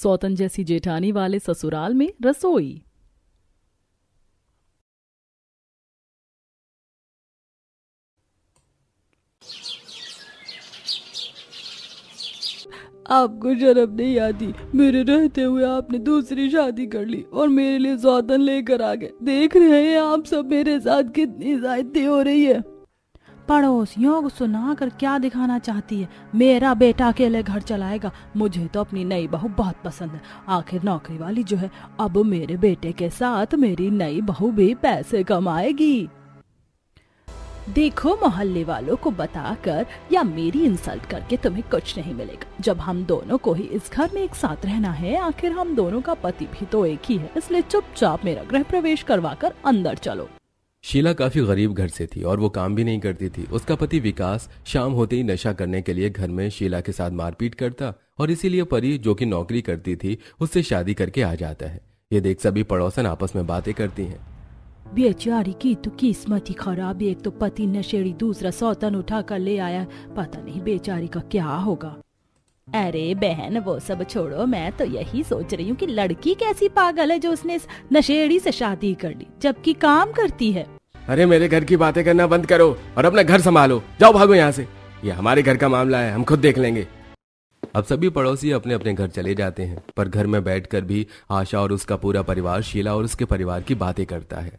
सौतन जैसी जेठानी वाले ससुराल में रसोई। आपको शर्म नहीं आती? मेरे रहते हुए आपने दूसरी शादी कर ली और मेरे लिए सौतन लेकर आ गए। देख रहे हैं आप सब मेरे साथ कितनी ज्यादती हो रही है। पड़ोसियों को सुना कर क्या दिखाना चाहती है? मेरा बेटा अकेले घर चलाएगा। मुझे तो अपनी नई बहू बहुत पसंद है। आखिर नौकरी वाली जो है, अब मेरे बेटे के साथ मेरी नई बहू भी पैसे कमाएगी। देखो, मोहल्ले वालों को बताकर या मेरी इंसल्ट करके तुम्हें कुछ नहीं मिलेगा। जब हम दोनों को ही इस घर में एक साथ रहना है, आखिर हम दोनों का पति भी तो एक ही है, इसलिए चुपचाप मेरा गृह प्रवेश करवाकर अंदर चलो। शीला काफी गरीब घर से थी और वो काम भी नहीं करती थी। उसका पति विकास शाम होते ही नशा करने के लिए घर में शीला के साथ मारपीट करता और इसीलिए परी, जो कि नौकरी करती थी, उससे शादी करके आ जाता है। ये देख सभी पड़ोसन आपस में बातें करती हैं। बेचारी की तो किस्मत ही खराब। एक तो पति नशेड़ी, दूसरा सौतन उठा कर ले आया। पता नहीं बेचारी का क्या होगा। अरे बहन, वो सब छोड़ो, मैं तो यही सोच रही हूँ कि लड़की कैसी पागल है जो उसने इस नशेड़ी से शादी कर ली, जबकि काम करती है। अरे मेरे घर की बातें करना बंद करो और अपना घर संभालो। जाओ, भागो यहाँ से। ये हमारे घर का मामला है, हम खुद देख लेंगे। अब सभी पड़ोसी अपने अपने घर चले जाते हैं, पर घर में बैठकर भी आशा और उसका पूरा परिवार शीला और उसके परिवार की बातें करता है।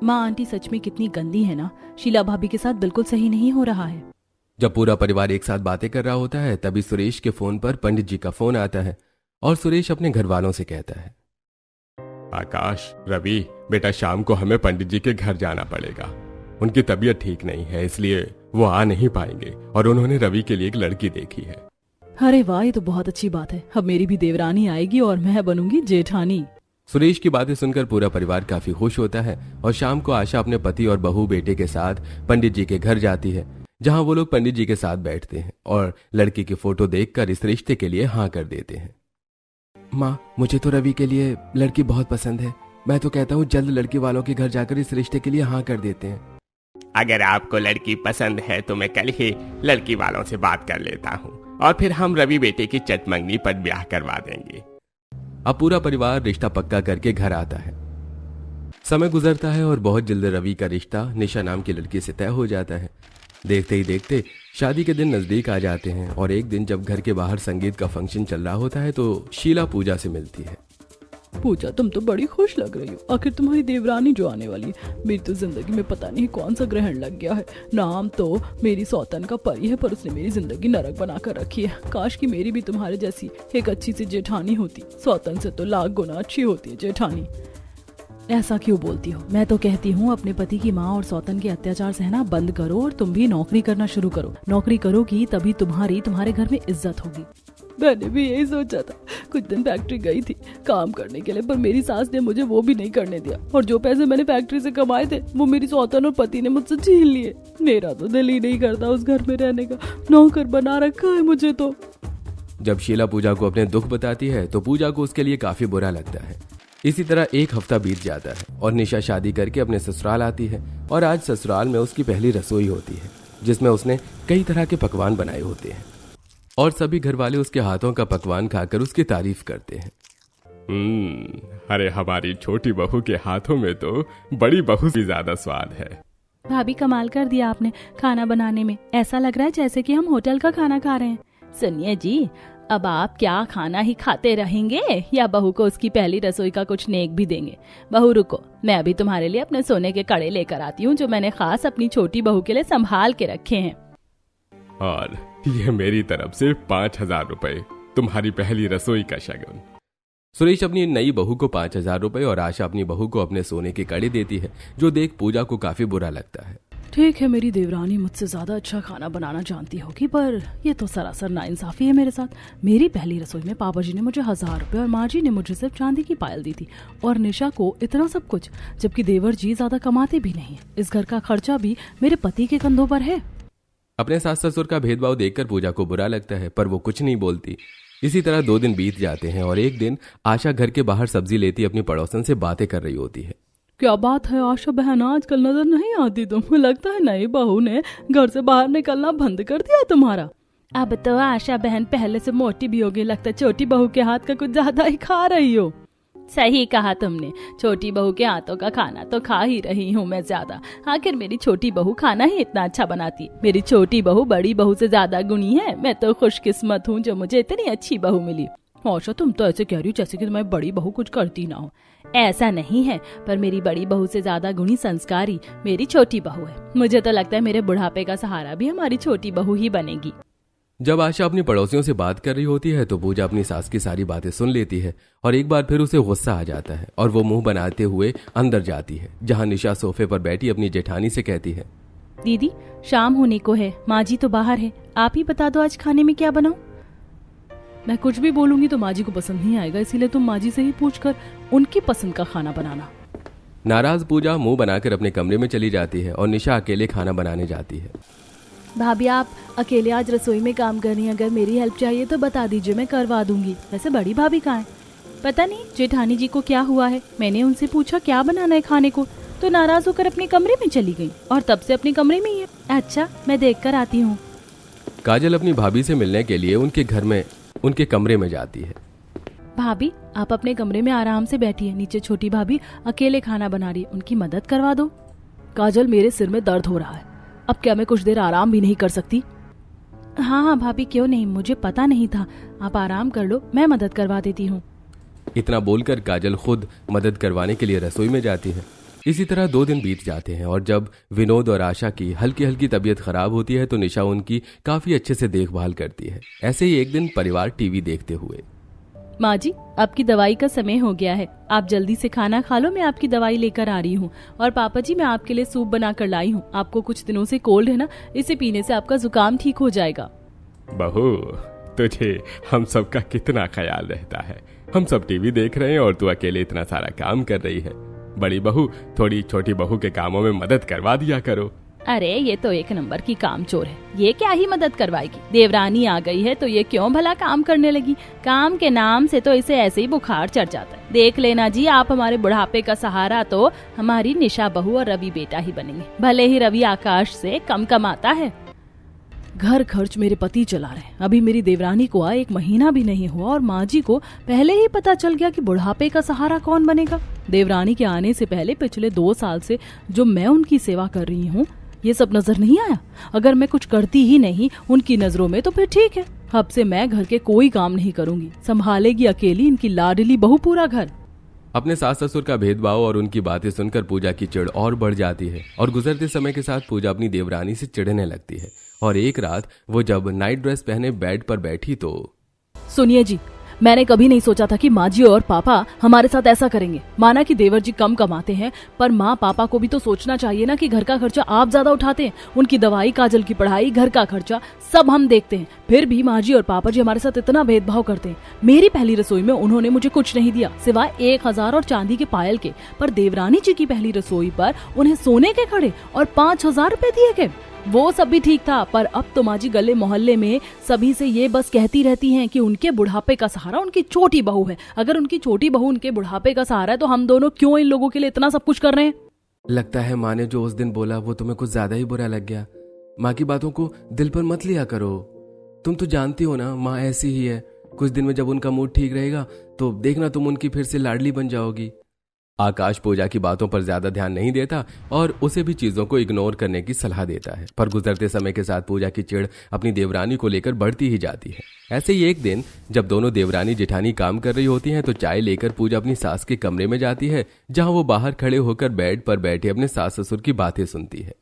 माँ, आंटी सच में कितनी गंदी है ना। शीला भाभी के साथ बिल्कुल सही नहीं हो रहा है। जब पूरा परिवार एक साथ बातें कर रहा होता है, तभी सुरेश के फोन पर पंडित जी का फोन आता है और सुरेश अपने घर वालों से कहता है, आकाश, रवि, बेटा शाम को हमें पंडित जी के घर जाना पड़ेगा। उनकी तबीयत ठीक नहीं है, इसलिए वो आ नहीं पाएंगे और उन्होंने रवि के लिए एक लड़की देखी है। अरे वाह, ये तो बहुत अच्छी बात है। अब मेरी भी देवरानी आएगी और मैं बनूंगी जेठानी। सुरेश की बातें सुनकर पूरा परिवार काफी खुश होता है और शाम को आशा अपने पति और बहू बेटे के साथ पंडित जी के घर जाती है, जहां वो लोग पंडित जी के साथ बैठते हैं और लड़की की फोटो देखकर इस रिश्ते के लिए हाँ कर देते हैं। माँ, मुझे तो रवि के लिए लड़की बहुत पसंद है। मैं तो कहता हूँ जल्द लड़की वालों के घर जाकर इस रिश्ते के लिए हाँ कर देते हैं। अगर आपको लड़की पसंद है तो मैं कल ही लड़की वालों से बात कर लेता हूँ और फिर हम रवि बेटे की चटमंगनी पर ब्याह करवा देंगे। अब पूरा परिवार रिश्ता पक्का करके घर आता है। समय गुजरता है और बहुत जल्द रवि का रिश्ता निशा नाम की लड़की से तय हो जाता है। देखते ही देखते शादी के दिन नजदीक आ जाते हैं और एक दिन जब घर के बाहर संगीत का फंक्शन चल रहा होता है तो शीला पूजा से मिलती है। पूजा, तुम तो बड़ी खुश लग रही हो। आखिर तुम्हारी देवरानी जो आने वाली है। मेरी तो जिंदगी में पता नहीं कौन सा ग्रहण लग गया है। नाम तो मेरी सौतन का परी है, पर उसने मेरी जिंदगी नरक बना कर रखी है। काश कि मेरी भी तुम्हारे जैसी एक अच्छी सी जेठानी होती। सौतन से तो लाख गुना अच्छी होती है जेठानी। ऐसा क्यों बोलती हो? मैं तो कहती हूँ अपने पति की माँ और सौतन के अत्याचार सहना बंद करो और तुम भी नौकरी करना शुरू करो। नौकरी करोगी तभी तुम्हारे घर में इज्जत होगी। मैंने भी यही सोचा था। कुछ दिन फैक्ट्री गई थी काम करने के लिए, पर मेरी सास ने मुझे वो भी नहीं करने दिया और जो पैसे मैंने फैक्ट्री से कमाए थे वो मेरी सौतन और पति ने मुझसे छीन लिए। मेरा तो दिल ही नहीं करता उस घर में रहने का। नौकर बना रखा है मुझे तो। जब शीला पूजा को अपने दुख बताती है तो पूजा को उसके लिए काफी बुरा लगता है। इसी तरह एक हफ्ता बीत जाता है और निशा शादी करके अपने ससुराल आती है और आज ससुराल में उसकी पहली रसोई होती है, जिसमें उसने कई तरह के पकवान बनाए होते हैं और सभी घर वाले उसके हाथों का पकवान खाकर उसकी तारीफ करते हैं। अरे हमारी छोटी बहू के हाथों में तो बड़ी बहू से ज्यादा स्वाद है। भाभी, कमाल कर दिया आपने खाना बनाने में। ऐसा लग रहा है जैसे कि हम होटल का खाना खा रहे हैं। सुनिए जी, अब आप क्या खाना ही खाते रहेंगे या बहू को उसकी पहली रसोई का कुछ नेक भी देंगे? बहू रुको, मैं अभी तुम्हारे लिए अपने सोने के कड़े लेकर आती हूँ जो मैंने खास अपनी छोटी बहू के लिए संभाल के रखे हैं। और ये मेरी तरफ से 5,000 रुपए, तुम्हारी पहली रसोई का शगुन। सुरेश अपनी नई बहू को 5,000 रुपए और आशा अपनी बहू को अपने सोने के कड़े देती है, जो देख पूजा को काफी बुरा लगता है। ठीक है, मेरी देवरानी मुझसे ज्यादा अच्छा खाना बनाना जानती होगी, पर ये तो सरासर नाइंसाफी है मेरे साथ। मेरी पहली रसोई में पापा जी ने मुझे 1,000 रुपए और माँ जी ने मुझे सिर्फ चांदी की पायल दी थी और निशा को इतना सब कुछ, जबकि देवर जी ज्यादा कमाते भी नहीं है। इस घर का खर्चा भी मेरे पति के कंधों पर है। अपने सास ससुर का भेदभाव देखकर पूजा को बुरा लगता है, पर वो कुछ नहीं बोलती। इसी तरह 2 दिन बीत जाते हैं और एक दिन आशा घर के बाहर सब्जी लेती अपनी पड़ोसन से बातें कर रही होती है। क्या बात है आशा बहन, आजकल नजर नहीं आती तुम। लगता है नई बहू ने घर से बाहर निकलना बंद कर दिया तुम्हारा। अब तो आशा बहन पहले से मोटी भी हो गई, लगता है छोटी बहू के हाथ का कुछ ज्यादा ही खा रही हो। सही कहा तुमने, छोटी बहू के हाथों का खाना तो खा ही रही हूँ मैं ज्यादा। आखिर मेरी छोटी बहू खाना ही इतना अच्छा बनाती है। मेरी छोटी बहू बड़ी बहू से ज्यादा गुणी है। मैं तो खुशकिस्मत हूँ जो मुझे इतनी अच्छी बहू मिली। आशा तुम तो ऐसे कह रही हो जैसे कि तुम्हारी बड़ी बहू कुछ करती ना हो। ऐसा नहीं है, पर मेरी बड़ी बहू से ज्यादा गुणी संस्कारी मेरी छोटी बहू है। मुझे तो लगता है मेरे बुढ़ापे का सहारा भी हमारी छोटी बहू ही बनेगी। जब आशा अपनी पड़ोसियों से बात कर रही होती है तो पूजा अपनी सास की सारी बातें सुन लेती है और एक बार फिर उसे गुस्सा आ जाता है और वो मुंह बनाते हुए अंदर जाती है, जहां निशा सोफे पर बैठी अपनी जेठानी से कहती है, दीदी शाम होने को है, माँ जी तो बाहर है, आप ही बता दो आज खाने में क्या बनाऊं। मैं कुछ भी बोलूंगी तो माँ जी को पसंद नहीं आएगा, इसीलिए तुम माँ जी से ही पूछकर उनकी पसंद का खाना बनाना। नाराज पूजा मुंह बनाकर अपने कमरे में चली जाती है और निशा अकेले खाना बनाने जाती है। भाभी आप अकेले आज रसोई में काम कर रही हैं, अगर मेरी हेल्प चाहिए तो बता दीजिए, मैं करवा दूंगी। वैसे बड़ी भाभी कहाँ है? पता नहीं जेठानी जी को क्या हुआ है। मैंने उनसे पूछा क्या बनाना है खाने को, तो नाराज होकर अपने कमरे में चली गई और तब से अपने कमरे में ही है। अच्छा मैं देख कर आती हूँ। काजल अपनी भाभी से मिलने के लिए उनके कमरे में जाती है। भाभी आप अपने कमरे में आराम से बैठिए, नीचे छोटी भाभी अकेले खाना बना रही है, उनकी मदद करवा दो। काजल मेरे सिर में दर्द हो रहा है, अब क्या मैं कुछ देर आराम भी नहीं कर सकती? हाँ हाँ भाभी क्यों नहीं, मुझे पता नहीं था, आप आराम कर लो, मैं मदद करवा देती हूँ। इतना बोलकर काजल खुद मदद करवाने के लिए रसोई में जाती है। इसी तरह 2 दिन बीत जाते हैं और जब विनोद और आशा की हल्की हल्की तबीयत खराब होती है तो निशा उनकी काफी अच्छे से देखभाल करती है। ऐसे ही एक दिन परिवार टीवी देखते हुए, माँ जी आपकी दवाई का समय हो गया है, आप जल्दी से खाना खा लो, मैं आपकी दवाई लेकर आ रही हूँ। और पापा जी मैं आपके लिए सूप बना कर लाई हूँ, आपको कुछ दिनों से कोल्ड है ना, इसे पीने से आपका जुकाम ठीक हो जाएगा। बहू तुझे हम सब का कितना ख्याल रहता है, हम सब टीवी देख रहे हैं और तू अकेले इतना सारा काम कर रही है। बड़ी बहू थोड़ी छोटी बहू के कामों में मदद करवा दिया करो। अरे ये तो एक नंबर की कामचोर है, ये क्या ही मदद करवाएगी। देवरानी आ गई है तो ये क्यों भला काम करने लगी। काम के नाम से तो इसे ऐसे ही बुखार चढ़ जाता है। देख लेना जी, आप हमारे बुढ़ापे का सहारा तो हमारी निशा बहू और रवि बेटा ही बनेंगे, भले ही रवि आकाश से कम कमाता है। घर खर्च मेरे पति चला रहे हैं, अभी मेरी देवरानी को आए 1 महीना भी नहीं हुआ और माँ जी को पहले ही पता चल गया कि बुढ़ापे का सहारा कौन बनेगा। देवरानी के आने से पहले पिछले 2 साल से जो मैं उनकी सेवा कर रही हूँ, ये सब नजर नहीं आया। अगर मैं कुछ करती ही नहीं उनकी नजरों में तो फिर ठीक है, अब से मैं घर के कोई काम नहीं करूंगी, संभालेगी अकेली इनकी लाडली बहू पूरा घर। अपने सास ससुर का भेदभाव और उनकी बातें सुनकर पूजा की चिढ़ और बढ़ जाती है और गुजरते समय के साथ पूजा अपनी देवरानी से चिढ़ने लगती है। और एक रात वो जब नाइट ड्रेस पहने बेड पर बैठी तो, सुनिए जी, मैंने कभी नहीं सोचा था कि माँ जी और पापा हमारे साथ ऐसा करेंगे। माना कि देवर जी कम कमाते हैं, पर माँ पापा को भी तो सोचना चाहिए ना कि घर का खर्चा आप ज्यादा उठाते हैं। उनकी दवाई, काजल की पढ़ाई, घर का खर्चा सब हम देखते हैं, फिर भी माँ जी और पापा जी हमारे साथ इतना भेदभाव करते हैं। मेरी पहली रसोई में उन्होंने मुझे कुछ नहीं दिया सिवाय 1000 और चांदी के पायल के, पर देवरानी जी की पहली रसोई पर उन्हें सोने के खड़े और 5000 रुपए दिए गए। वो सब भी ठीक था, पर अब तो माँ जी गले मोहल्ले में सभी से ये बस कहती रहती हैं कि उनके बुढ़ापे का सहारा उनकी छोटी बहू है। अगर उनकी छोटी बहू उनके बुढ़ापे का सहारा है तो हम दोनों क्यों इन लोगों के लिए इतना सब कुछ कर रहे हैं? लगता है माँ ने जो उस दिन बोला वो तुम्हें कुछ ज्यादा ही बुरा लग गया। माँ की बातों को दिल पर मत लिया करो, तुम तो जानती हो ना माँ ऐसी ही है। कुछ दिन में जब उनका मूड ठीक रहेगा तो देखना तुम उनकी फिर से लाडली बन जाओगी। आकाश पूजा की बातों पर ज्यादा ध्यान नहीं देता और उसे भी चीजों को इग्नोर करने की सलाह देता है, पर गुजरते समय के साथ पूजा की चिढ़ अपनी देवरानी को लेकर बढ़ती ही जाती है। ऐसे ही एक दिन जब दोनों देवरानी जेठानी काम कर रही होती हैं तो चाय लेकर पूजा अपनी सास के कमरे में जाती है, जहां वो बाहर खड़े होकर बेड पर बैठे अपने सास ससुर की बातें सुनती है।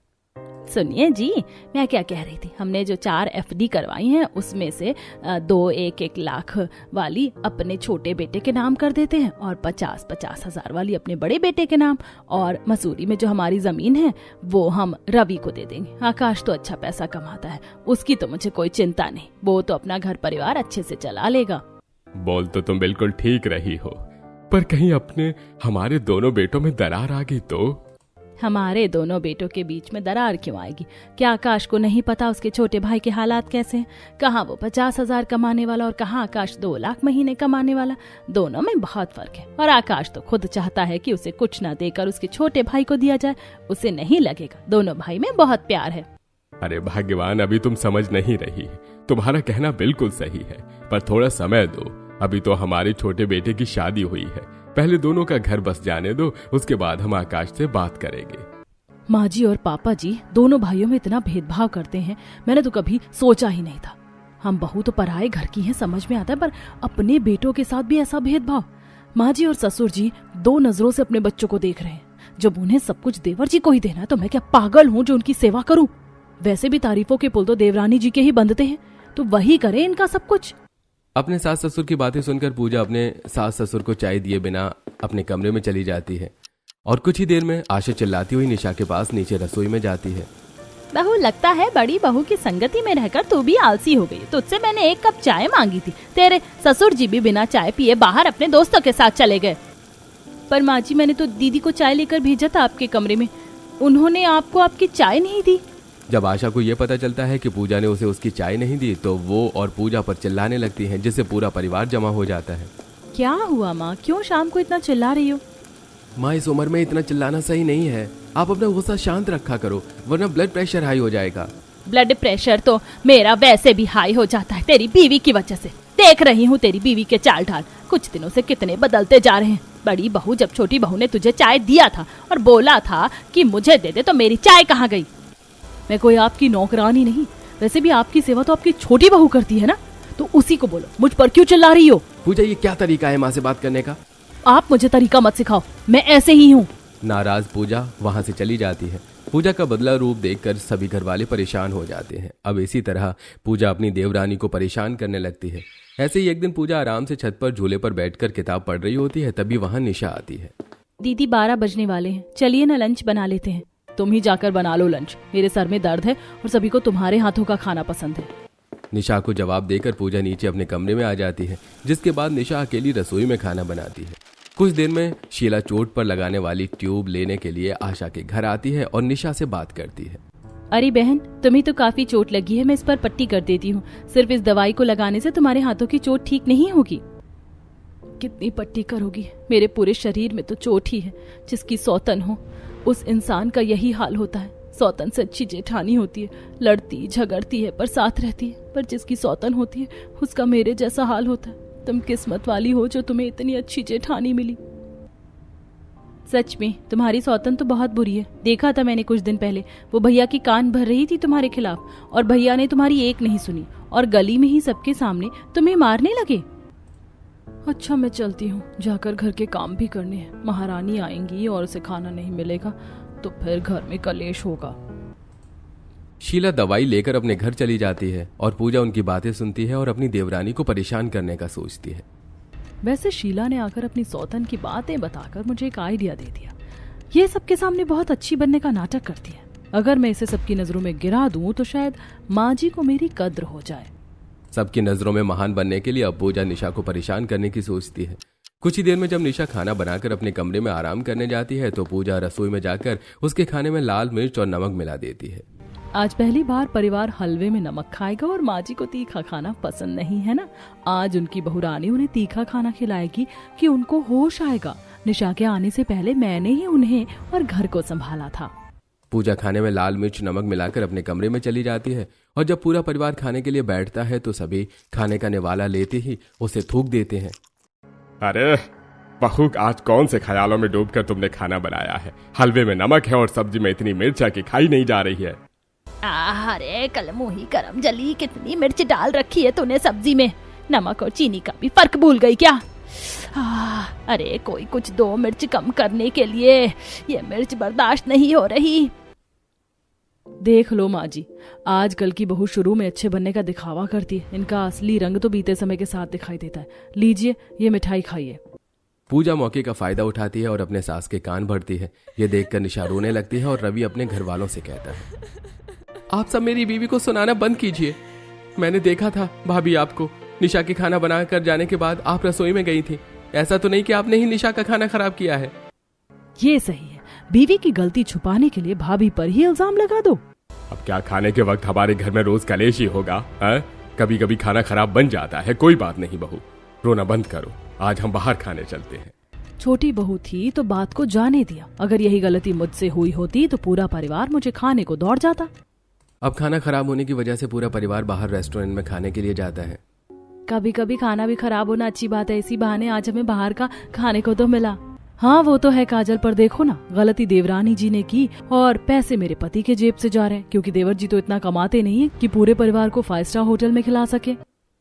सुनिए जी, मैं क्या कह रही थी, हमने जो 4 FD करवाई हैं उसमें से 2 1-1 लाख वाली अपने छोटे बेटे के नाम कर देते हैं और 50-50 हजार वाली अपने बड़े बेटे के नाम, और मसूरी में जो हमारी जमीन है वो हम रवि को दे देंगे। आकाश तो अच्छा पैसा कमाता है, उसकी तो मुझे कोई चिंता नहीं, वो तो अपना घर परिवार अच्छे से चला लेगा। बोल तो तुम बिल्कुल ठीक रही हो, पर कहीं हमारे दोनों बेटों में दरार आ गई तो? हमारे दोनों बेटों के बीच में दरार क्यों आएगी? क्या आकाश को नहीं पता उसके छोटे भाई के हालात कैसे हैं? कहाँ वो 50,000 कमाने वाला और कहाँ आकाश 2 लाख महीने कमाने वाला। दोनों में बहुत फर्क है, और आकाश तो खुद चाहता है कि उसे कुछ ना देकर उसके छोटे भाई को दिया जाए। उसे नहीं लगेगा, दोनों भाई में बहुत प्यार है। अरे भाग्यवान, अभी तुम समझ नहीं रही। तुम्हारा कहना बिल्कुल सही है, पर थोड़ा समय दो। अभी तो हमारे छोटे बेटे की शादी हुई है, पहले दोनों का घर बस जाने दो, उसके बाद हम आकाश से बात करेंगे। माँ जी और पापा जी दोनों भाइयों में इतना भेदभाव करते हैं, मैंने तो कभी सोचा ही नहीं था। हम बहू तो पराए घर की हैं, समझ में आता है, पर अपने बेटों के साथ भी ऐसा भेदभाव। माँ जी और ससुर जी दो नजरों से अपने बच्चों को देख रहे हैं। जब उन्हें सब कुछ देवर जी को ही देना है तो मैं क्या पागल हूँ जो उनकी सेवा करूं? वैसे भी तारीफों के पुल तो देवरानी जी के ही बंधते हैं, तो वही करें इनका सब कुछ। अपने सास ससुर की बातें सुनकर पूजा अपने सास ससुर को चाय दिए बिना अपने कमरे में चली जाती है और कुछ ही देर में आशा चिल्लाती हुई निशा के पास नीचे रसोई में जाती है। बहू, लगता है बड़ी बहू की संगति में रहकर तू भी आलसी हो गई। तुझसे मैंने 1 कप चाय मांगी थी, तेरे ससुर जी भी बिना चाय पिए बाहर अपने दोस्तों के साथ चले गए। पर माँ जी, मैंने तो दीदी को चाय लेकर भेजा था आपके कमरे में, उन्होंने आपको आपकी चाय नहीं दी। जब आशा को यह पता चलता है कि पूजा ने उसे उसकी चाय नहीं दी तो वो और पूजा पर चिल्लाने लगती हैं, जिससे पूरा परिवार जमा हो जाता है। क्या हुआ माँ, क्यों शाम को इतना चिल्ला रही हो? माँ, इस उम्र में इतना चिल्लाना सही नहीं है। आप अपना गुस्सा शांत रखा करो, वरना ब्लड प्रेशर हाई हो जाएगा। ब्लड प्रेशर तो मेरा वैसे भी हाई हो जाता है तेरी बीवी की वजह से। देख रही हूँ तेरी बीवी के चाल ढाल कुछ दिनों से कितने बदलते जा रहे हैं। बड़ी बहू, जब छोटी बहू ने तुझे चाय दिया था और बोला था कि मुझे दे दे, तो मेरी चाय कहाँ गई? मैं कोई आपकी नौकरानी नहीं, वैसे भी आपकी सेवा तो आपकी छोटी बहू करती है ना, तो उसी को बोलो, मुझ पर क्यों चिल्ला रही हो? पूजा, ये क्या तरीका है माँ से बात करने का? आप मुझे तरीका मत सिखाओ, मैं ऐसे ही हूँ। नाराज पूजा वहां से चली जाती है। पूजा का बदला रूप देखकर सभी घर वाले परेशान हो जाते हैं। अब इसी तरह पूजा अपनी देवरानी को परेशान करने लगती है। ऐसे ही एक दिन पूजा आराम से छत पर झूले पर बैठकर किताब पढ़ रही होती है, तभी वहां निशा आती है। दीदी, 12 बजने वाले हैं, चलिए ना लंच बना लेते हैं। तुम ही जाकर बना लो लंच, मेरे सर में दर्द है और सभी को तुम्हारे हाथों का खाना पसंद है। निशा को जवाब देकर पूजा नीचे अपने कमरे में आ जाती है, जिसके बाद निशा अकेली रसोई में खाना बनाती है। कुछ देर में शीला चोट पर लगाने वाली ट्यूब लेने के लिए आशा के घर आती है और निशा से बात करती है। अरे बहन, तुम्हें तो काफी चोट लगी है, मैं इस पर पट्टी कर देती हूँ। सिर्फ इस दवाई को लगाने से तुम्हारे हाथों की चोट ठीक नहीं होगी। कितनी पट्टी करोगी? मेरे पूरे शरीर में तो चोट ही है। जिसकी सौतन हो उस इंसान का यही हाल होता है। सौतन से अच्छी जेठानी होती है, लड़ती झगड़ती है पर साथ रहती है, पर जिसकी सौतन होती है उसका मेरे जैसा हाल होता है। तुम किस्मत वाली हो जो तुम्हें इतनी अच्छी जेठानी मिली। सच में तुम्हारी सौतन तो बहुत बुरी है। देखा था मैंने कुछ दिन पहले, वो भैया की कान भर रही थी तुम्हारे खिलाफ, और भैया ने तुम्हारी एक नहीं सुनी और गली में ही सबके सामने तुम्हें मारने लगे। अच्छा, मैं चलती हूँ, जाकर घर के काम भी करने हैं। महारानी आएंगी और उसे खाना नहीं मिलेगा तो फिर घर में कलेश होगा। शीला दवाई लेकर अपने घर चली जाती है और पूजा उनकी बातें सुनती है और अपनी देवरानी को परेशान करने का सोचती है। वैसे शीला ने आकर अपनी सौतन की बातें बताकर मुझे एक आइडिया दे दिया। ये सबके सामने बहुत अच्छी बनने का नाटक करती है। अगर मैं इसे सबकी नजरों में गिरा दूं तो शायद माँ जी को मेरी कद्र हो जाए। सबकी नजरों में महान बनने के लिए अब पूजा निशा को परेशान करने की सोचती है। कुछ ही देर में जब निशा खाना बनाकर अपने कमरे में आराम करने जाती है तो पूजा रसोई में जाकर उसके खाने में लाल मिर्च और नमक मिला देती है। आज पहली बार परिवार हलवे में नमक खाएगा और माँ जी को तीखा खाना पसंद नहीं है ना। आज उनकी बहुरानी उन्हें तीखा खाना खिलाएगी कि उनको होश आएगा। निशा के आने से पहले मैंने ही उन्हें और घर को संभाला था। पूजा खाने में लाल मिर्च नमक मिलाकर अपने कमरे में चली जाती है और जब पूरा परिवार खाने के लिए बैठता है तो सभी खाने का निवाला लेते ही उसे थूक देते हैं। अरे बहू, आज कौन से ख्यालों में डूबकर तुमने खाना बनाया है? हलवे में नमक है और सब्जी में इतनी मिर्च है कि खाई नहीं जा रही है। अरे कलमुही करम जली, कितनी मिर्च डाल रखी है तूने सब्जी में। नमक और चीनी का भी फर्क भूल गई क्या? अरे कोई कुछ 2 मिर्च कम करने के लिए, ये मिर्च बर्दाश्त नहीं हो रही। देख लो माँ जी, आजकल की बहू शुरू में अच्छे बनने का दिखावा करती है। इनका असली रंग तो बीते समय के साथ दिखाई देता है। लीजिए, ये मिठाई खाइए। पूजा मौके का फायदा उठाती है और अपने सास के कान भरती है। ये देखकर निशा रोने लगती है और रवि अपने घर वालों से कहता है, आप सब मेरी बीवी को सुनाना बंद कीजिए। मैंने देखा था भाभी आपको, निशा के खाना बना कर जाने के बाद आप रसोई में गई थी। ऐसा तो नहीं कि आपने ही निशा का खाना खराब किया है। ये सही है, बीवी की गलती छुपाने के लिए भाभी पर ही इल्जाम लगा दो। अब क्या खाने के वक्त हमारे घर में रोज कलेश ही होगा? कभी कभी खाना खराब बन जाता है। कोई बात नहीं बहू, रोना बंद करो, आज हम बाहर खाने चलते हैं। छोटी बहू थी तो बात को जाने दिया। अगर यही गलती मुझसे हुई होती तो पूरा परिवार मुझे खाने को दौड़ जाता। अब खाना खराब होने की वजह से पूरा परिवार बाहर रेस्टोरेंट में खाने के लिए जाता है। कभी कभी खाना भी खराब होना अच्छी बात है, इसी बहाने आज हमें बाहर का खाने को तो मिला। हाँ वो तो है काजल, पर देखो ना, गलती देवरानी जी ने की और पैसे मेरे पति के जेब से जा रहे हैं, क्योंकि देवर जी तो इतना कमाते नहीं है कि पूरे परिवार को 5 स्टार होटल में खिला सके।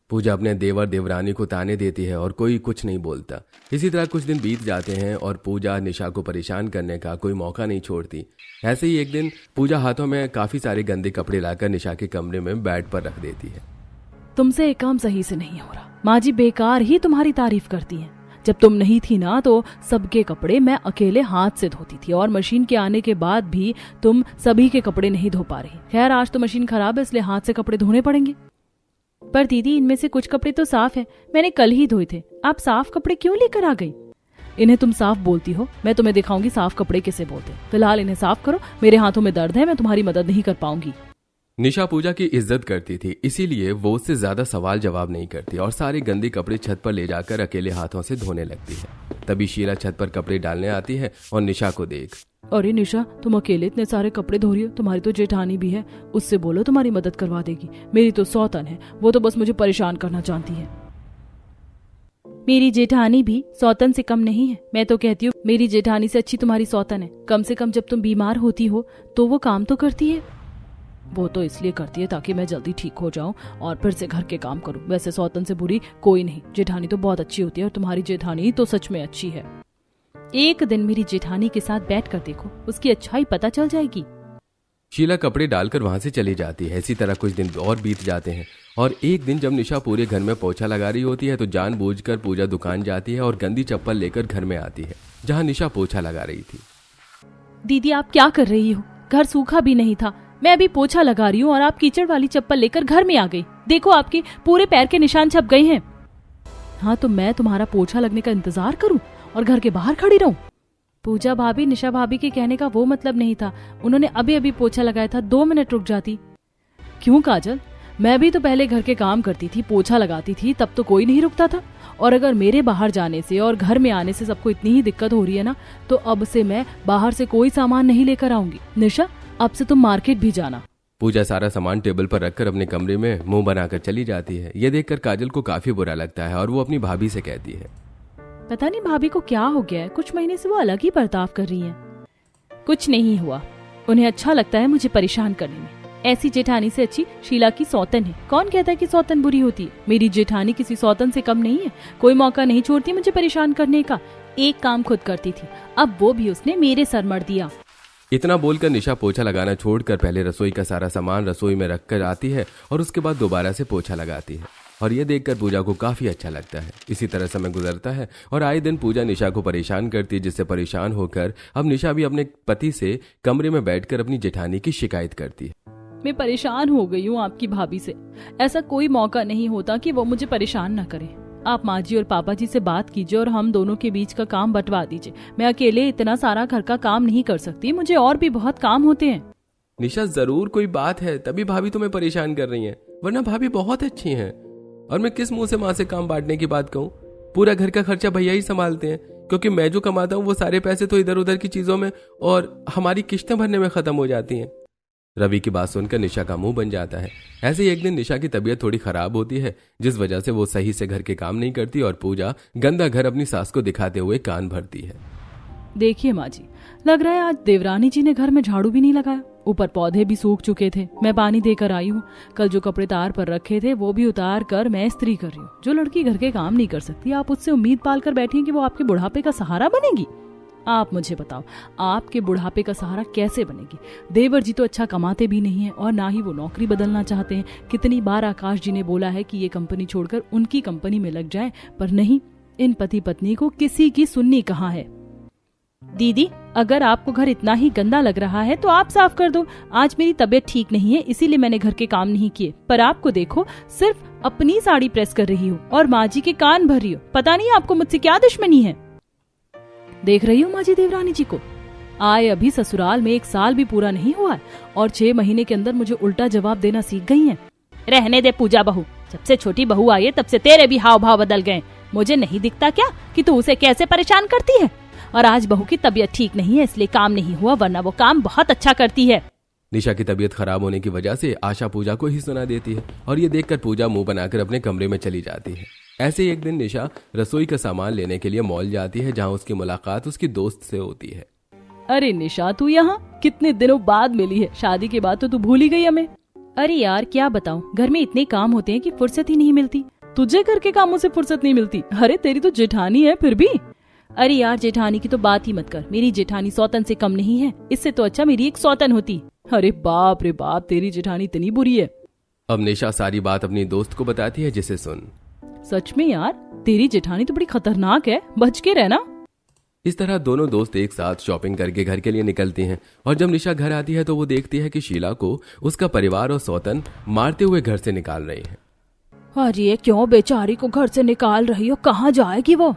पूजा अपने देवर देवरानी को ताने देती है और कोई कुछ नहीं बोलता। इसी तरह कुछ दिन बीत जाते हैं और पूजा निशा को परेशान करने का कोई मौका नहीं छोड़ती। ऐसे ही एक दिन पूजा हाथों में काफी सारे गंदे कपड़े लाकर निशा के कमरे में बेड पर रख देती है। तुमसे एक काम सही से नहीं हो रहा, माँ जी बेकार ही तुम्हारी तारीफ करती हैं। जब तुम नहीं थी ना तो सबके कपड़े मैं अकेले हाथ से धोती थी, और मशीन के आने के बाद भी तुम सभी के कपड़े नहीं धो पा रही। खैर आज तो मशीन खराब है, इसलिए हाथ से कपड़े धोने पड़ेंगे। पर दीदी इनमें से कुछ कपड़े तो साफ है, मैंने कल ही धोए थे, आप साफ कपड़े क्यों लेकर आ गई? इन्हें तुम साफ बोलती हो, मैं तुम्हें दिखाऊंगी साफ कपड़े किसे बोलते। फिलहाल इन्हें साफ करो, मेरे हाथों में दर्द है, मैं तुम्हारी मदद नहीं कर पाऊंगी। निशा पूजा की इज्जत करती थी, इसीलिए वो उससे ज्यादा सवाल जवाब नहीं करती और सारे गंदे कपड़े छत पर ले जाकर अकेले हाथों से धोने लगती है। तभी शीला छत पर कपड़े डालने आती है और निशा को देख, अरे निशा तुम अकेले इतने सारे कपड़े धो रही हो, तुम्हारी तो जेठानी भी है, उससे बोलो तुम्हारी मदद करवा देगी। मेरी तो सौतन है, वो तो बस मुझे परेशान करना चाहती है। मेरी जेठानी भी सौतन से कम नहीं है। मैं तो कहती हूँ मेरी जेठानी से अच्छी तुम्हारी सौतन है। कम से कम जब तुम बीमार होती हो तो वो काम तो करती है। वो तो इसलिए करती है ताकि मैं जल्दी ठीक हो जाऊं और फिर से घर के काम करूं। वैसे सौतन से बुरी कोई नहीं, जेठानी तो बहुत अच्छी होती है, और तुम्हारी जेठानी तो सच में अच्छी है। एक दिन मेरी जेठानी के साथ बैठ कर देखो, उसकी अच्छाई पता चल जाएगी। शीला कपड़े डालकर वहां से चली जाती है। इसी तरह कुछ दिन और बीत जाते हैं और एक दिन जब निशा पूरे घर में पोछा लगा रही होती है तो जानबूझकर पूजा दुकान जाती है और गंदी चप्पल लेकर घर में आती है जहां निशा पोछा लगा रही थी। दीदी आप क्या कर रही हो? घर सूखा भी नहीं था, मैं अभी पोछा लगा रही हूँ और आप कीचड़ वाली चप्पल लेकर घर में आ गई। देखो आपके पूरे पैर के निशान छप गए हैं। हाँ तो मैं तुम्हारा पोछा लगने का इंतजार करूं और घर के बाहर खड़ी रहूं? पूजा भाभी, निशा भाभी के कहने का वो मतलब नहीं था, उन्होंने अभी अभी पोछा लगाया था, 2 मिनट रुक जाती। क्यों काजल, मैं भी तो पहले घर के काम करती थी, पोछा लगाती थी, तब तो कोई नहीं रुकता था। और अगर मेरे बाहर जाने से और घर में आने से सबको इतनी ही दिक्कत हो रही है ना, तो अब से मैं बाहर से कोई सामान नहीं लेकर आऊंगी। निशा अब से तुम मार्केट भी जाना। पूजा सारा सामान टेबल पर रखकर अपने कमरे में मुंह बनाकर चली जाती है। ये देखकर काजल को काफी बुरा लगता है और वो अपनी भाभी से कहती है, पता नहीं भाभी को क्या हो गया है, कुछ महीने से वो अलग ही बर्ताव कर रही हैं। कुछ नहीं हुआ, उन्हें अच्छा लगता है मुझे परेशान करने में। ऐसी जेठानी से अच्छी शीला की सौतन है। कौन कहता है कि सौतन बुरी होती है? मेरी जेठानी किसी सौतन से कम नहीं है, कोई मौका नहीं छोड़ती मुझे परेशान करने का। एक काम खुद करती थी, अब वो भी उसने मेरे सर मर दिया। इतना बोलकर निशा पोछा लगाना छोड़कर पहले रसोई का सारा सामान रसोई में रखकर आती है और उसके बाद दोबारा से पोछा लगाती है और ये देखकर पूजा को काफी अच्छा लगता है। इसी तरह समय गुजरता है और आए दिन पूजा निशा को परेशान करती है, जिससे परेशान होकर अब निशा भी अपने पति से कमरे में बैठकर अपनी जेठानी की शिकायत करती है। मैं परेशान हो गई हूँ आपकी भाभी से, ऐसा कोई मौका नहीं होता कि वो मुझे परेशान न करे। आप माँ जी और पापा जी से बात कीजिए और हम दोनों के बीच का काम बंटवा दीजिए। मैं अकेले इतना सारा घर का काम नहीं कर सकती, मुझे और भी बहुत काम होते हैं। निशा जरूर कोई बात है, तभी भाभी तुम्हें परेशान कर रही हैं, वरना भाभी बहुत अच्छी हैं। और मैं किस मुंह से माँ से काम बांटने की बात कहूँ? पूरा घर का खर्चा भैया ही संभालते हैं, क्योंकि मैं जो कमाता हूँ वो सारे पैसे तो इधर उधर की चीजों में और हमारी किस्तें भरने में खत्म हो जाती हैं। रवि की बात सुनकर निशा का मुंह बन जाता है। ऐसे ही एक दिन निशा की तबीयत थोड़ी खराब होती है, जिस वजह से वो सही से घर के काम नहीं करती और पूजा गंदा घर अपनी सास को दिखाते हुए कान भरती है। देखिए माँ जी, लग रहा है आज देवरानी जी ने घर में झाड़ू भी नहीं लगाया, ऊपर पौधे भी सूख चुके थे, मैं पानी देकर आई हूँ। कल जो कपड़े तार पर रखे थे वो भी उतार कर मैं इस्त्री कर रही हूँ। जो लड़की घर के काम नहीं कर सकती, आप उससे उम्मीद पाल कर बैठी हैं कि वो आपके बुढ़ापे का सहारा बनेगी? आप मुझे बताओ, आपके बुढ़ापे का सहारा कैसे बनेगी? देवर जी तो अच्छा कमाते भी नहीं है और ना ही वो नौकरी बदलना चाहते हैं। कितनी बार आकाश जी ने बोला है कि ये कंपनी छोड़कर उनकी कंपनी में लग जाए, पर नहीं, इन पति पत्नी को किसी की सुननी कहाँ है। दीदी अगर आपको घर इतना ही गंदा लग रहा है तो आप साफ कर दो। आज मेरी तबीयत ठीक नहीं है, इसीलिए मैंने घर के काम नहीं किए। पर आपको देखो, सिर्फ अपनी साड़ी प्रेस कर रही हूँ और माँ जी के कान भर रही हूँ। पता नहीं आपको मुझसे क्या दुश्मनी है। देख रही हूँ माँ जी देवरानी जी को, आए अभी ससुराल में 1 साल भी पूरा नहीं हुआ और 6 महीने के अंदर मुझे उल्टा जवाब देना सीख गई हैं। रहने दे पूजा बहू, जब से छोटी बहू आई है तब से तेरे भी हाव भाव बदल गए। मुझे नहीं दिखता क्या कि तू उसे कैसे परेशान करती है? और आज बहू की तबीयत ठीक नहीं है इसलिए काम नहीं हुआ, वरना वो काम बहुत अच्छा करती है। निशा की तबीयत खराब होने की वजह से आशा पूजा को ही सुना देती है और ये देखकर पूजा मुंह बनाकर अपने कमरे में चली जाती है। ऐसे ही एक दिन निशा रसोई का सामान लेने के लिए मॉल जाती है, जहां उसकी मुलाकात उसकी दोस्त से होती है। अरे निशा, तू यहाँ कितने दिनों बाद मिली है? शादी के बाद तो तू भूल ही गई हमें। अरे यार क्या बताऊं, घर में इतने काम होते हैं कि फुर्सत ही नहीं मिलती। तुझे घर के कामों से फुर्सत नहीं मिलती? अरे तेरी तो जेठानी है फिर भी। अरे यार जेठानी की तो बात ही मत कर, मेरी जेठानी सौतन से कम नहीं है। इससे तो अच्छा मेरी एक सौतन होती। अरे बाप रे बाप, तेरी जेठानी इतनी बुरी है। अब निशा सारी बात अपनी दोस्त को बताती है, जिसे सुन। सच में यार, तेरी जेठानी तो बड़ी खतरनाक है, बच के रहना। इस तरह दोनों दोस्त एक साथ शॉपिंग करके घर के लिए निकलती हैं और जब निशा घर आती है तो वो देखती है कि शीला को उसका परिवार और सौतन मारते हुए घर से निकाल रहे हैं। अरे क्यों बेचारी को घर से निकाल रही हो? कहाँ जाएगी वो?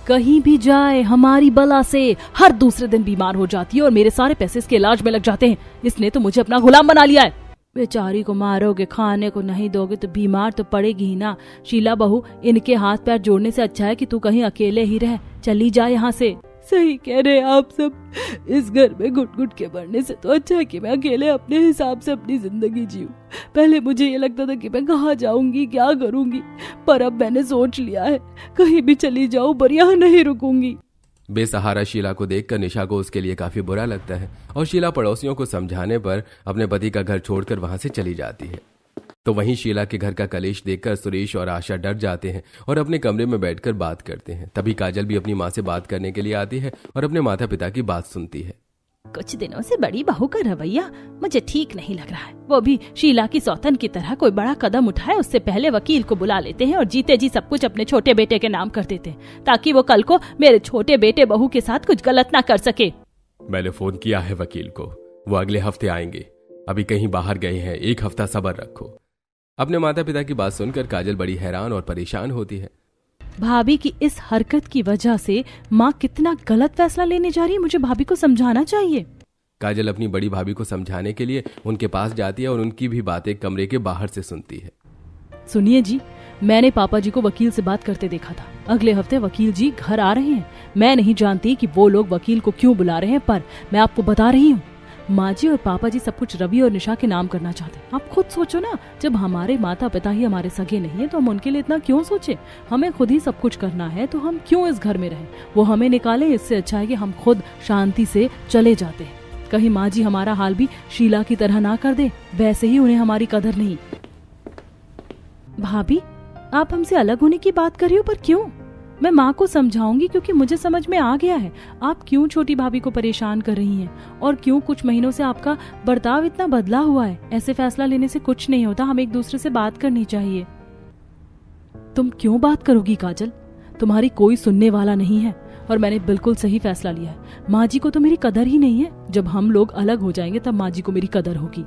कहीं भी जाए हमारी बला से हर दूसरे दिन बीमार हो जाती है और मेरे सारे पैसे इसके इलाज में लग जाते हैं। इसने तो मुझे अपना गुलाम बना लिया है। बेचारी को मारोगे, खाने को नहीं दोगे तो बीमार तो पड़ेगी ही ना। शीला बहू, इनके हाथ पैर जोड़ने से अच्छा है कि तू कहीं अकेले ही रह, चली जा यहाँ से। सही कह रहे आप सब। इस घर में घुट घुट के बढ़ने से तो अच्छा है कि मैं अकेले अपने हिसाब से अपनी जिंदगी जीऊं। पहले मुझे ये लगता था कि मैं कहाँ जाऊंगी, क्या करूंगी, पर अब मैंने सोच लिया है कहीं भी चली जाऊं पर यहाँ नहीं रुकूंगी। बेसहारा शीला को देखकर निशा को उसके लिए काफी बुरा लगता है और शीला पड़ोसियों को समझाने पर अपने पति का घर छोड़कर वहां से चली जाती है। तो वहीं शीला के घर का कलेश देखकर सुरेश और आशा डर जाते हैं और अपने कमरे में बैठकर बात करते हैं। तभी काजल भी अपनी माँ से बात करने के लिए आती है और अपने माता पिता की बात सुनती है। कुछ दिनों से बड़ी बहू का रवैया मुझे ठीक नहीं लग रहा है। वो भी शीला की सौतन की तरह कोई बड़ा कदम उठाए उससे पहले वकील को बुला लेते हैं और जीते जी सब कुछ अपने छोटे बेटे के नाम कर देते हैं, ताकि वो कल को मेरे छोटे बेटे बहू के साथ कुछ गलत ना कर सके। मैंने फोन किया है वकील को, वो अगले हफ्ते आएंगे। अभी कहीं बाहर गए हैं, एक हफ्ता सब्र रखो। अपने माता पिता की बात सुनकर काजल बड़ी हैरान और परेशान होती है। भाभी की इस हरकत की वजह से माँ कितना गलत फैसला लेने जा रही है, मुझे भाभी को समझाना चाहिए। काजल अपनी बड़ी भाभी को समझाने के लिए उनके पास जाती है और उनकी भी बातें कमरे के बाहर से सुनती है। सुनिए जी, मैंने पापा जी को वकील से बात करते देखा था। अगले हफ्ते वकील जी घर आ रहे हैं। मैं नहीं जानती कि वो लोग वकील को क्यों बुला रहे हैं, पर मैं आपको बता रही हूँ, माँ जी और पापा जी सब कुछ रवि और निशा के नाम करना चाहते हैं। आप खुद सोचो ना, जब हमारे माता पिता ही हमारे सगे नहीं है तो हम उनके लिए इतना क्यों सोचे? हमें खुद ही सब कुछ करना है तो हम क्यों इस घर में रहें? वो हमें निकाले, इससे अच्छा है कि हम खुद शांति से चले जाते हैं। कहीं माँ जी हमारा हाल भी शीला की तरह ना कर दे, वैसे ही उन्हें हमारी कदर नहीं। भाभी, आप हमसे अलग होने की बात कर रही हो, पर क्यों? मैं माँ को समझाऊंगी, क्योंकि मुझे समझ में आ गया है आप क्यों छोटी भाभी को परेशान कर रही हैं और क्यों कुछ महीनों से आपका बर्ताव इतना बदला हुआ है। ऐसे फैसला लेने से कुछ नहीं होता, हमें एक दूसरे से बात करनी चाहिए। तुम क्यों बात करोगी काजल? तुम्हारी कोई सुनने वाला नहीं है और मैंने बिल्कुल सही फैसला लिया है। माँ जी को तो मेरी कदर ही नहीं है। जब हम लोग अलग हो जाएंगे तब माँ जी को मेरी कदर होगी।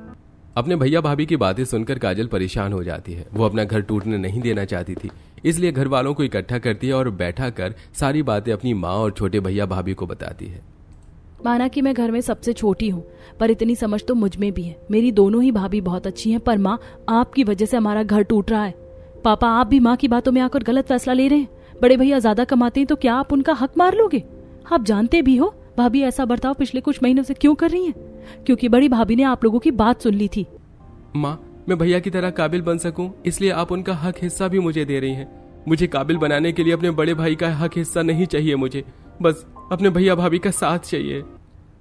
अपने भैया भाभी की बातें सुनकर काजल परेशान हो जाती है। वो अपना घर टूटने नहीं देना चाहती थी, इसलिए घर वालों को इकट्ठा करती है और बैठा कर सारी बातें अपनी माँ और छोटे भैया भाभी को बताती है। माना कि मैं घर में सबसे छोटी हूँ, पर इतनी समझ तो मुझ में भी है। मेरी दोनों ही भाभी बहुत अच्छी हैं, पर माँ, आपकी वजह से हमारा घर टूट रहा है। पापा, आप भी माँ की बातों में आकर गलत फैसला ले रहे हैं। बड़े भैया ज्यादा कमाते हैं तो क्या आप उनका हक मार लोगे? आप जानते भी हो भाभी ऐसा बर्ताव पिछले कुछ महीनों से क्यों कर रही हैं? क्योंकि बड़ी भाभी ने आप लोगों की बात सुन ली थी। माँ, मैं भैया की तरह काबिल बन सकूं, इसलिए आप उनका हक हिस्सा भी मुझे दे रही हैं। मुझे काबिल बनाने के लिए अपने बड़े भाई का हक हिस्सा नहीं चाहिए, मुझे बस अपने भैया भाभी का साथ चाहिए।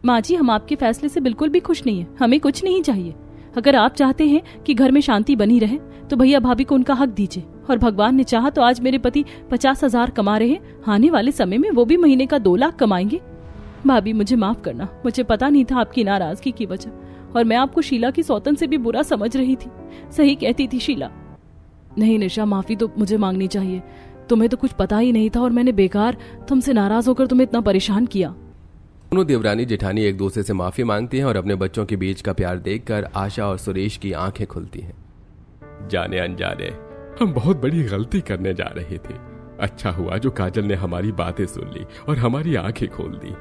माँ जी, हम आपके फैसले से बिल्कुल भी खुश नहीं है। हमें कुछ नहीं चाहिए। अगर आप चाहते हैं कि घर में शांति बनी रहे तो भैया भाभी को उनका हक दीजिए। और भगवान ने चाहा तो आज मेरे पति 50,000 कमा रहे हैं, आने वाले समय में वो भी महीने का 2 लाख कमाएंगे। भाभी, मुझे माफ करना, मुझे पता नहीं था आपकी नाराजगी की वजह, और मैं आपको शीला की सौतन से भी बुरा समझ रही थी। सही कहती थी शीला। नहीं निशा, माफी तो मुझे मांगनी चाहिए। तुम्हें तो कुछ पता ही नहीं था और मैंने बेकार तुमसे नाराज होकर तुम्हें इतना परेशान किया। दोनों देवरानी जेठानी एक दूसरे से माफी मांगती हैं और अपने बच्चों के बीच का प्यार देखकर आशा और सुरेश की आंखें खुलती हैं। जाने अनजाने हम बहुत बड़ी गलती करने जा रहे थे। अच्छा हुआ जो काजल ने हमारी बातें सुन ली और हमारी आंखें खोल दी।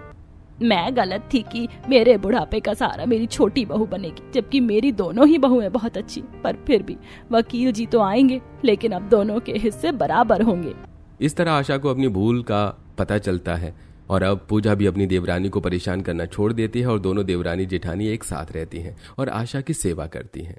मैं गलत थी कि मेरे बुढ़ापे का सहारा मेरी छोटी बहू बनेगी, जबकि मेरी दोनों ही बहुएं बहुत अच्छी। पर फिर भी वकील जी तो आएंगे, लेकिन अब दोनों के हिस्से बराबर होंगे। इस तरह आशा को अपनी भूल का पता चलता है और अब पूजा भी अपनी देवरानी को परेशान करना छोड़ देती है और दोनों देवरानी जेठानी एक साथ रहती हैं और आशा की सेवा करती हैं।